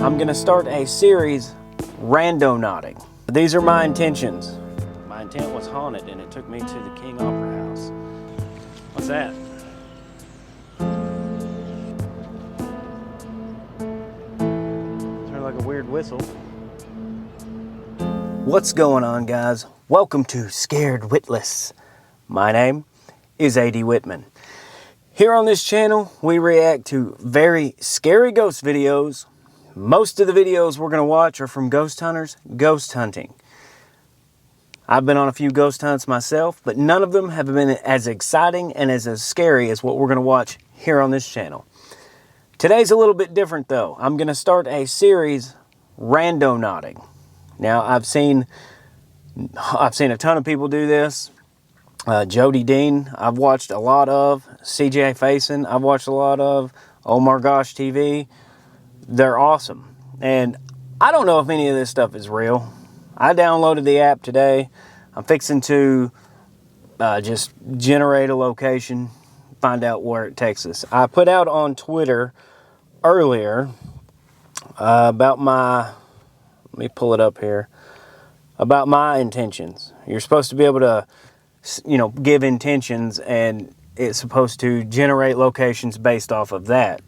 I'm gonna start a series, Randonauting. These are my intentions. My intent was haunted and it took me to the King Opera House. What's that? Sounds like a weird whistle. What's going on, guys? Welcome to Scared Witless. My name is A.D. Whitman. Here on this channel, we react to very scary ghost videos. Most of the videos we're going to watch are from ghost hunters ghost hunting. I've been on a few ghost hunts myself, but none of them have been as exciting and as scary as what we're going to watch here on this channel. Today's a little bit different though. I'm going to start a series, Randonauting. Now, I've seen a ton of people do this. Jody Dean, I've watched a lot of. CJ Faison, I've watched a lot of. Oh My Gosh TV. They're awesome. And I don't know if any of this stuff is real. I downloaded the app today. I'm fixing to just generate a location, find out where it takes us. I put out on Twitter earlier about my, let me pull it up here, about my intentions. You're supposed to be able to, give intentions, and it's supposed to generate locations based off of that.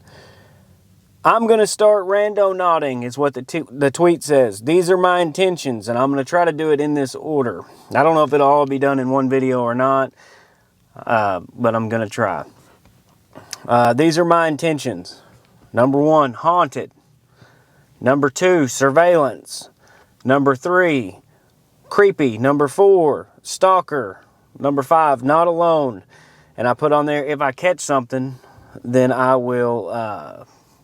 I'm going to start randonauting is what the tweet says. These are my intentions, and I'm going to try to do it in this order. I don't know if it'll all be done in one video or not, but I'm going to try. These are my intentions. Number 1, haunted. Number 2, surveillance. Number 3, creepy. Number 4, stalker. Number 5, not alone. And I put on there, if I catch something, then I will,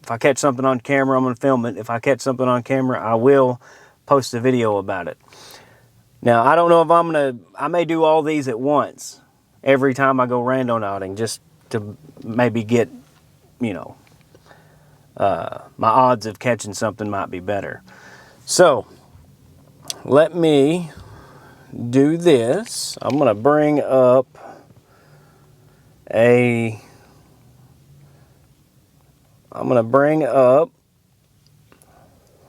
if I catch something on camera, I'm going to film it. If I catch something on camera, I will post a video about it. Now, I don't know if I may do all these at once, every time I go randonauting, just to maybe get, my odds of catching something might be better. So, let me do this. I'm going to bring up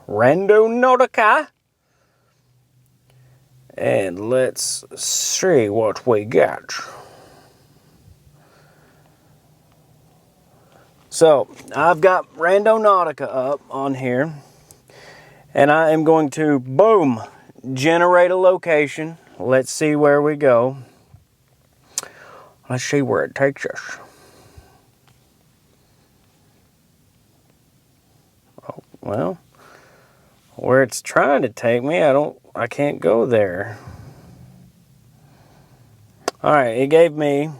Randonautica, and let's see what we got. So, I've got Randonautica up on here, and I am going to, boom, generate a location. Let's see where we go. Let's see where it takes us. Oh, well, where it's trying to take me, I can't go there. All right, it gave me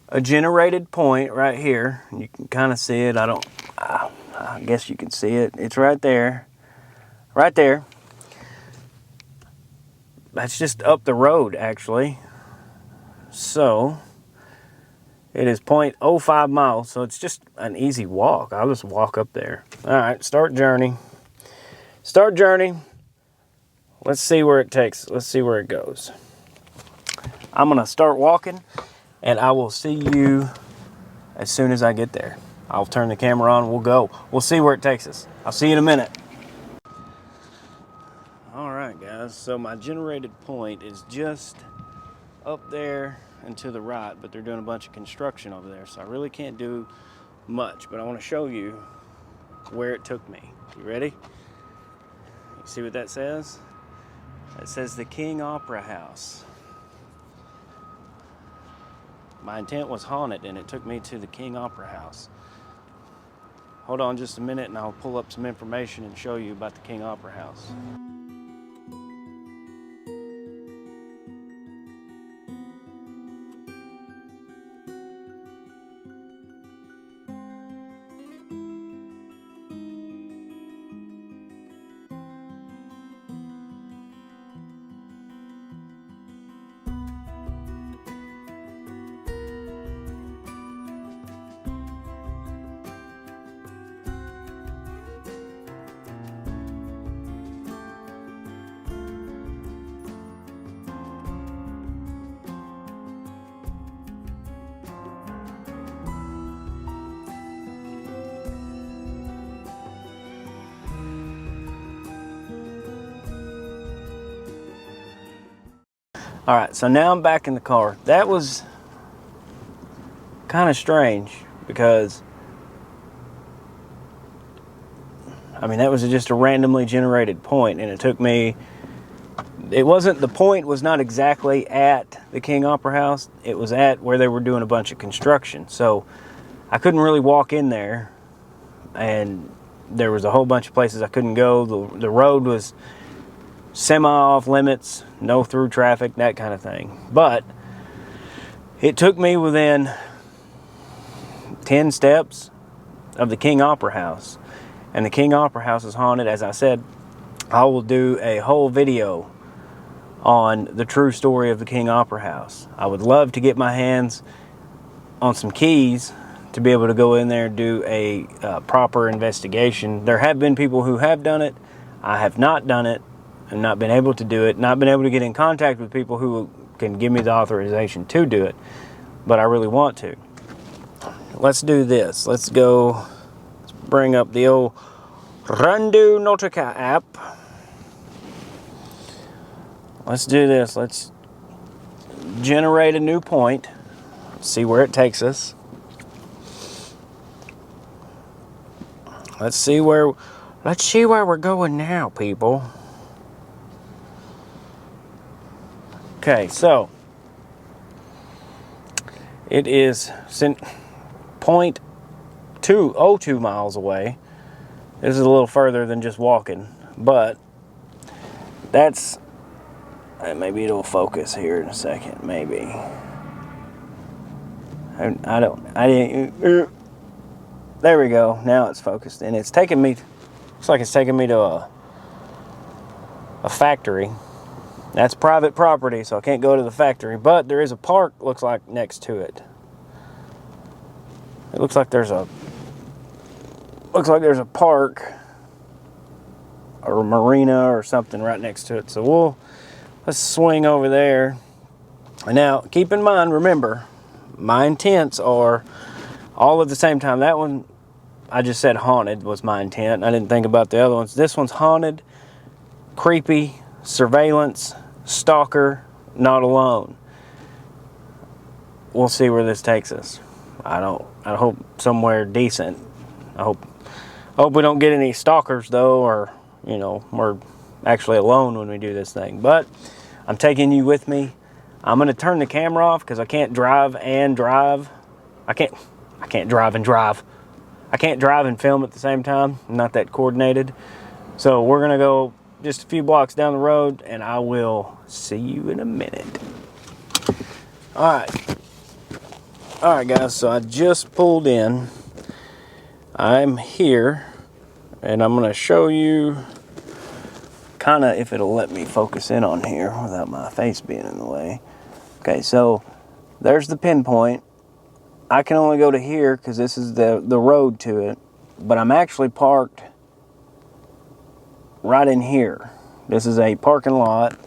a generated point right here. You can kind of see it. I guess you can see it. It's right there. Right there. That's just up the road, actually. So, it is 0.05 miles, so it's just an easy walk. I'll just walk up there. All right, start journey. Start journey. Let's see where it takes. Let's see where it goes. I'm going to start walking, and I will see you as soon as I get there. I'll turn the camera on. We'll go. We'll see where it takes us. I'll see you in a minute. All right, guys. So my generated point is just up there and to the right, but they're doing a bunch of construction over there, so I really can't do much, but I want to show you where it took me. You ready? You see what that says? It says the King Opera House. My intent was haunted and it took me to the King Opera House. Hold on just a minute and I'll pull up some information and show you about the King Opera House. All right, so now I'm back in the car. That was kind of strange because, I mean, that was just a randomly generated point, and it took me, the point was not exactly at the King Opera House. It was at where they were doing a bunch of construction. So I couldn't really walk in there, and there was a whole bunch of places I couldn't go. The road was semi off limits, no through traffic, that kind of thing. But it took me within 10 steps of the King Opera House. And the King Opera House is haunted. As I said, I will do a whole video on the true story of the King Opera House. I would love to get my hands on some keys to be able to go in there and do a proper investigation. There have been people who have done it. I have not done it and not been able to do it, not been able to get in contact with people who can give me the authorization to do it, but I really want to. Let's do this. Let's bring up the old Randonautica app. Let's do this. Let's generate a new point. See where it takes us. Let's see where we're going now, people. Okay, so it is 0.202 miles away. This is a little further than just walking, but that's, maybe it'll focus here in a second, maybe. There we go, now it's focused, and it's taking me, looks like it's taking me to a factory. That's private property, so I can't go to the factory, but there is a park, looks like, next to it. It looks like there's a park or a marina or something right next to it. So let's swing over there. And now, keep in mind, remember, my intents are all at the same time. That one, I just said haunted was my intent. I didn't think about the other ones. This one's haunted, creepy, surveillance, stalker, not alone. We'll see where this takes us. I hope somewhere decent. I hope we don't get any stalkers though, or we're actually alone when we do this thing. But I'm taking you with me. I'm gonna turn the camera off because I can't drive and drive. I can't drive and drive. I can't drive and film at the same time. I'm not that coordinated. So we're gonna go just a few blocks down the road, and I will see you in a minute. All right, guys, so I just pulled in. I'm here, and I'm going to show you kind of, if it'll let me focus in on here without my face being in the way. Okay, so there's the pinpoint. I can only go to here because this is the road to it, but I'm actually parked right in here. This is a parking lot,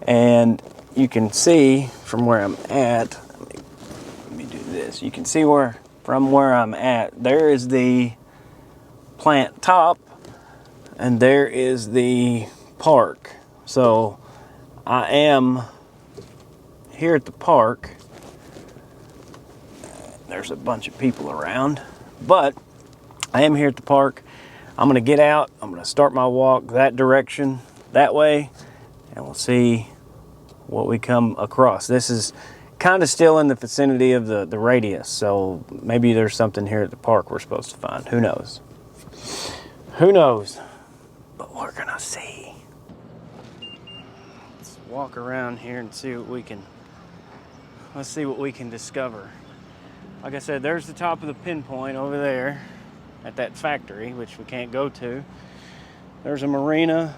and you can see from where I'm at, let me do this. You can see from where I'm at, there is the plant top, and there is the park. So I am here at the park. There's a bunch of people around, but I am here at the park. I'm going to get out. I'm going to start my walk that direction, that way, and we'll see what we come across. This is kind of still in the vicinity of the radius, so maybe there's something here at the park we're supposed to find. Who knows? Who knows? But we're going to see. Let's walk around here and see what we can, let's see what we can discover. Like I said, there's the top of the pinpoint over there at that factory, which we can't go to. There's a marina,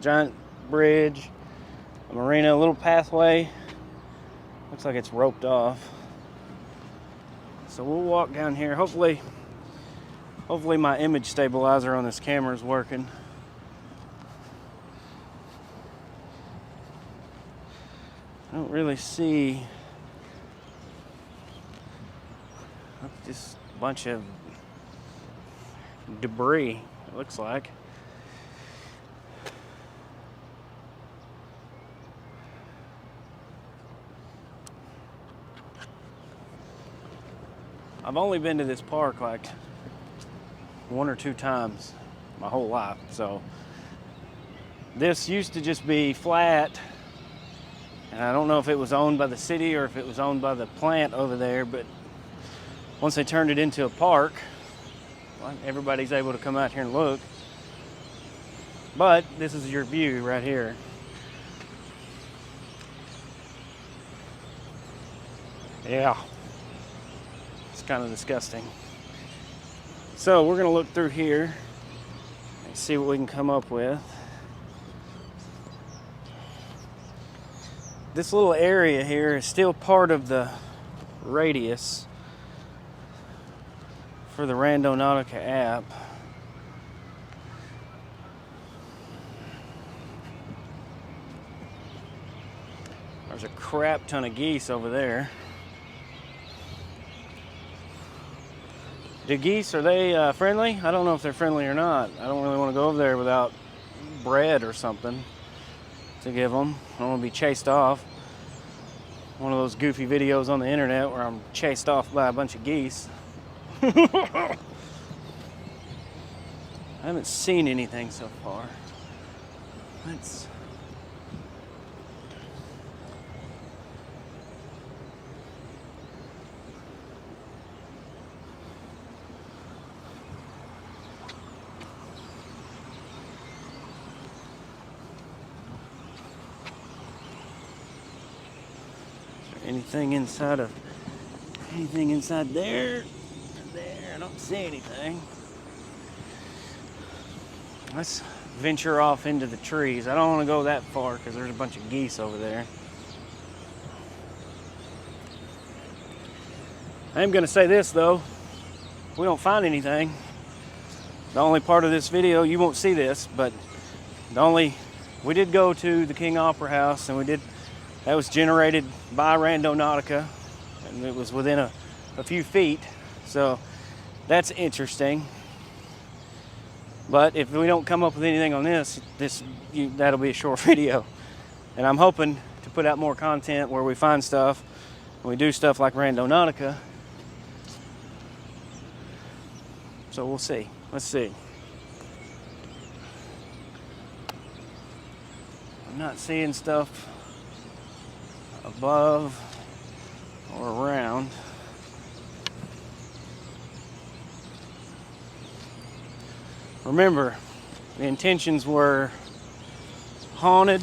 giant bridge, a marina, a little pathway. Looks like it's roped off. So we'll walk down here. Hopefully my image stabilizer on this camera is working. I don't really see, just a bunch of debris, it looks like. I've only been to this park like 1 or 2 times my whole life. So this used to just be flat, and I don't know if it was owned by the city or if it was owned by the plant over there, but once they turned it into a park, well, everybody's able to come out here and look. But this is your view right here. Yeah, it's kind of disgusting. So we're gonna look through here and see what we can come up with. This little area here is still part of the radius for the Randonautica app. There's a crap ton of geese over there. The geese, are they friendly? I don't know if they're friendly or not. I don't really want to go over there without bread or something to give them. I don't want to be chased off. One of those goofy videos on the internet where I'm chased off by a bunch of geese. I haven't seen anything so far. Let's... anything inside there? I don't see anything. Let's venture off into the trees. I don't want to go that far because there's a bunch of geese over there. I am going to say this though, if we don't find anything, the only part of this video, you won't see this, but we did go to the King Opera House, and that was generated by Randonautica, and it was within a few feet, so that's interesting. But if we don't come up with anything on that'll be a short video. And I'm hoping to put out more content where we find stuff, and we do stuff like Randonautica. So we'll see. Let's see. I'm not seeing stuff above or around. Remember, the intentions were haunted,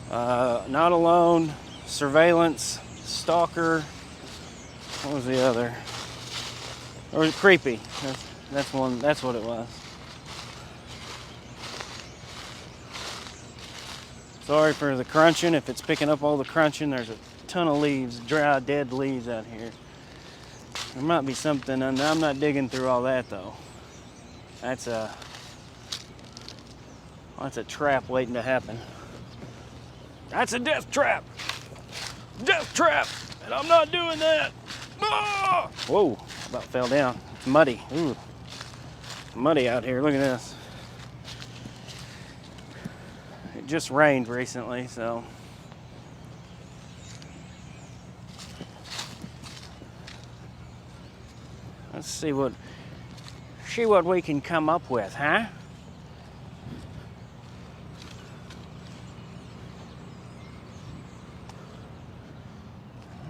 not alone, surveillance, stalker. What was the other? Or creepy. That's what it was. Sorry for the crunching. If it's picking up all the crunching, there's a ton of leaves, dry, dead leaves out here. There might be something, and I'm not digging through all that though. That's a trap waiting to happen. That's a death trap! Death trap! And I'm not doing that! Ah! Whoa, about fell down. It's muddy. Ooh. Muddy out here, look at this. It just rained recently, so. Let's see what we can come up with, huh?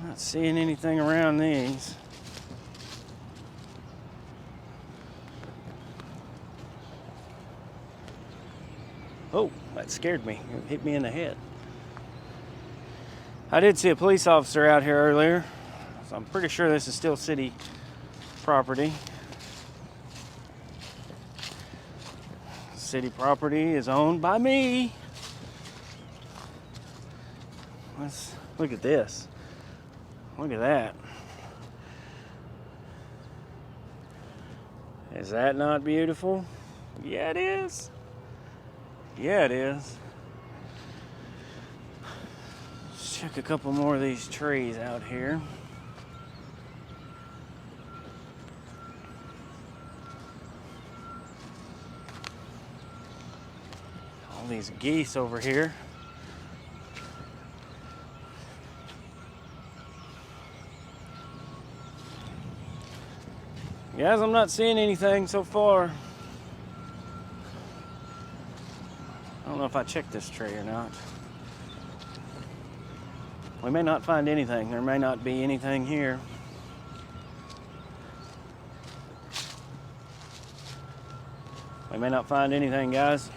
I'm not seeing anything around these. Oh, that scared me. It hit me in the head. I did see a police officer out here earlier, so I'm pretty sure this is still city property. City property is owned by me. Let's look at this. Look at that. Is that not beautiful? Yeah, it is. Yeah, it is. Let's check a couple more of these trees out here. All these geese over here. Guys, I'm not seeing anything so far. I don't know if I checked this tree or not. We may not find anything. There may not be anything here. We may not find anything, guys.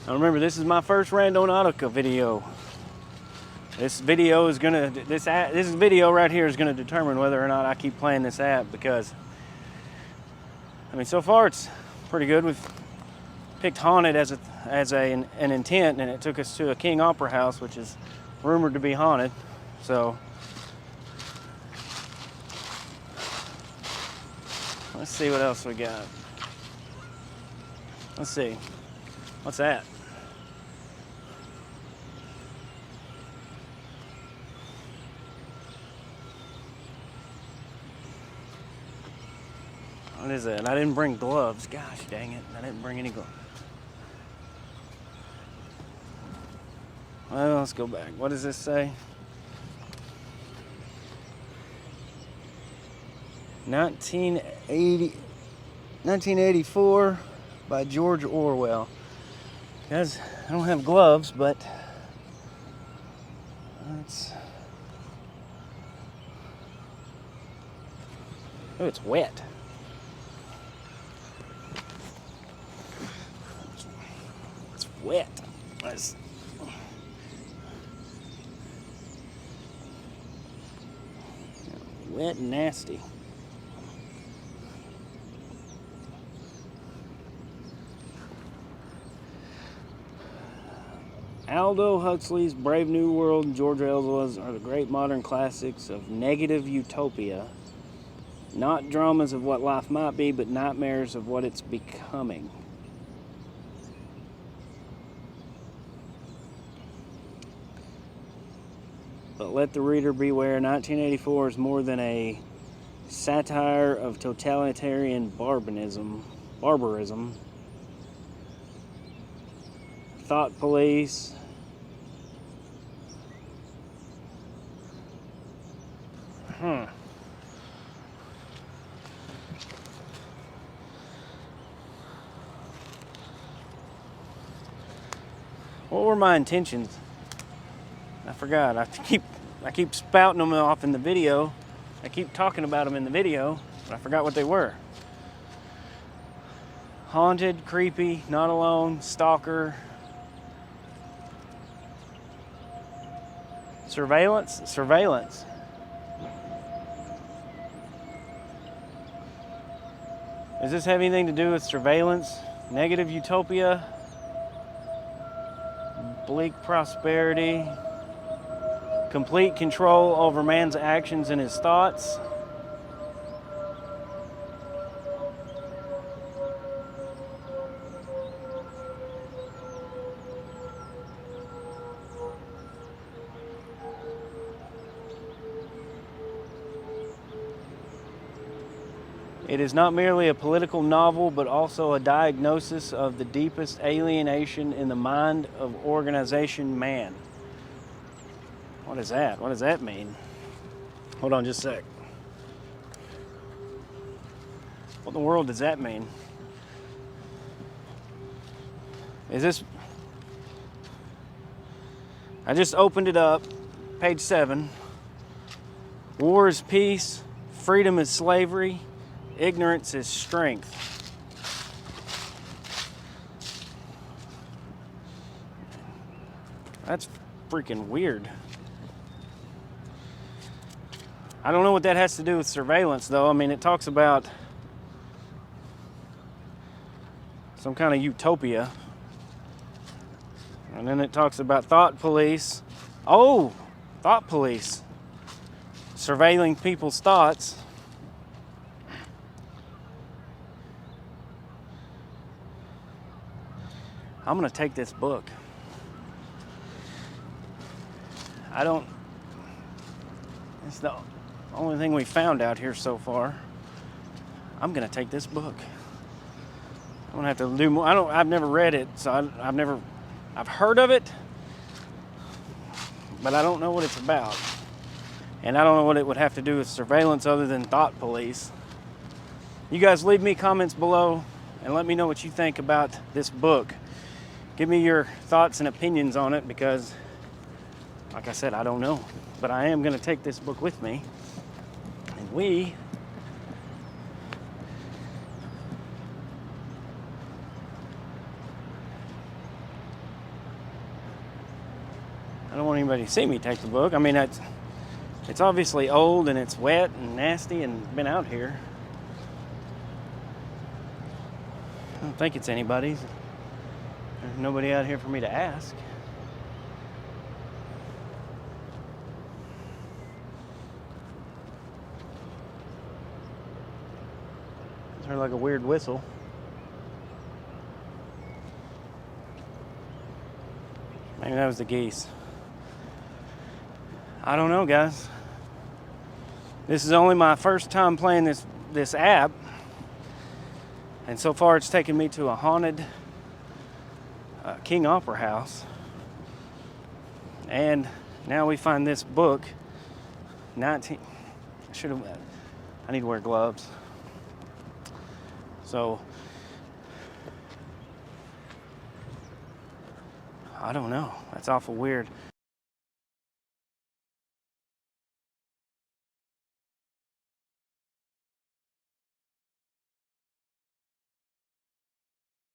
Now remember, this is my first Randonautica video. This video is gonna, this video right here is gonna determine whether or not I keep playing this app, because I mean, so far it's pretty good. We've picked haunted as an intent, and it took us to a King Opera house, which is rumored to be haunted. So let's see what else we got. Let's see. What's that? What is that? I didn't bring gloves. Gosh dang it. I didn't bring any gloves. Well, let's go back. What does this say? 1984 by George Orwell. Guys, I don't have gloves, but oh, it's wet. It's wet. It's wet and nasty. Aldo Huxley's Brave New World and George Orwell's are the great modern classics of negative utopia. Not dramas of what life might be, but nightmares of what it's becoming. But let the reader beware, 1984 is more than a satire of totalitarian barbarism. Thought police. What were my intentions? I forgot. I keep spouting them off in the video. I keep talking about them in the video, but I forgot what they were. Haunted, creepy, not alone, stalker, surveillance. Does this have anything to do with surveillance? Negative utopia, bleak prosperity, complete control over man's actions and his thoughts. It is not merely a political novel, but also a diagnosis of the deepest alienation in the mind of organization man. What is that? What does that mean? Hold on just a sec. What in the world does that mean? Is this... I just opened it up, page 7. War is peace, freedom is slavery, ignorance is strength. That's freaking weird. I don't know what that has to do with surveillance, though. I mean, it talks about some kind of utopia. And then it talks about thought police. Oh, thought police. Surveilling people's thoughts. I'm going to take this book. It's the only thing we found out here so far. I'm going to take this book. I'm going to have to do more. I've never read it, so I've heard of it, but I don't know what it's about. And I don't know what it would have to do with surveillance other than thought police. You guys leave me comments below and let me know what you think about this book. Give me your thoughts and opinions on it because, like I said, I don't know. But I am going to take this book with me. And I don't want anybody to see me take the book. I mean, it's obviously old and it's wet and nasty and been out here. I don't think it's anybody's. There's nobody out here for me to ask. It's heard like a weird whistle. Maybe that was the geese. I don't know, guys. This is only my first time playing this app. And so far it's taken me to a haunted King Opera house. And now we find this book. I need to wear gloves. So, I don't know. That's awful weird.